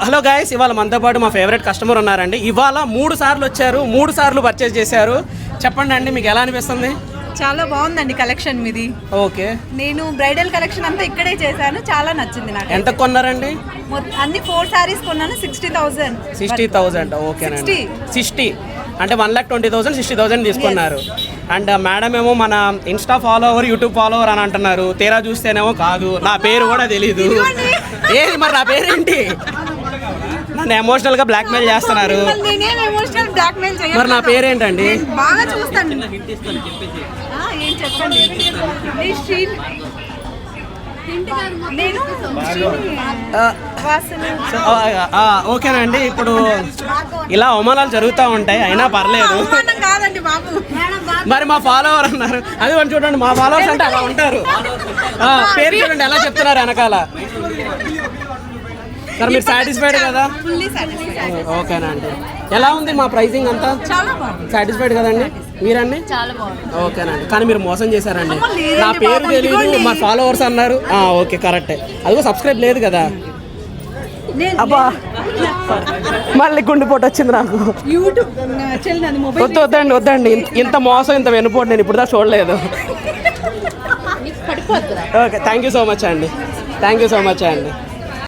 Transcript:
Hello guys, ఇవాళ మనతో పాటు మా ఫేవరెట్ కస్టమర్ ఉన్నారండి. ఇవాళ 3 సార్లు వచ్చారు, 3 సార్లు పర్చేస్ చేశారు. చెప్పండి అండి, మీకు ఎలా అనిపిస్తుంది? చాలా బాగుందండి కలెక్షన్ మీది. ఓకే, నేను బ్రైడల్ కలెక్షన్ అంతా ఇక్కడే చేశాను, చాలా నచ్చింది నాకు. ఎంత కొన్నారండి? అన్ని 4 సారీస్ కొన్నాను. 60,000. 60,000. ఓకేనండి. 60 అంటే 1,20,000 60,000 తీసుకున్నారు. అండ్ మేడం ఏమో మన ఇన్స్టా ఫాలోవర్, యూట్యూబ్ ఫాలోవర్ అని అంటున్నారు. తీరా చూస్తేనేమో కాదు, నా పేరు కూడా తెలీదు. ఏది మరి నా పేరేంటి? నన్ను ఎమోషనల్ గా బ్లాక్ మెయిల్ చేస్తున్నారు. మరి నా పేరేంటండి? బాగా చూస్తాను. ఓకేనండి, ఇప్పుడు ఇలా అవమానాలు జరుగుతూ ఉంటాయి, అయినా పర్లేదు. మరి మా ఫాలోవర్ అన్నారు, అది మనం చూడండి, మా ఫాలోవర్స్ అంటే అలా ఉంటారు. పేరు చూడండి ఎలా చెప్తున్నారు వెనకాల. సార్ మీరు సాటిస్ఫైడ్ కదా? ఓకేనండి. ఎలా ఉంది మా ప్రైసింగ్ అంతా? సాటిస్ఫైడ్ కదండి మీరండి? ఓకేనండి. కానీ మీరు మోసం చేశారండి, నా పేరు తెలియదు, మా ఫాలోవర్స్ అన్నారు. ఓకే కరెక్టే, అదిగో సబ్స్క్రైబ్ లేదు కదా. అబ్బా మళ్ళీ గుండెపోటు వచ్చింది నాకు. వద్దండి, ఇంత మోసం, ఇంత వెనుపోటు నేను ఇప్పుడు దాకా చూడలేదు. Okay, thank you so much అండి.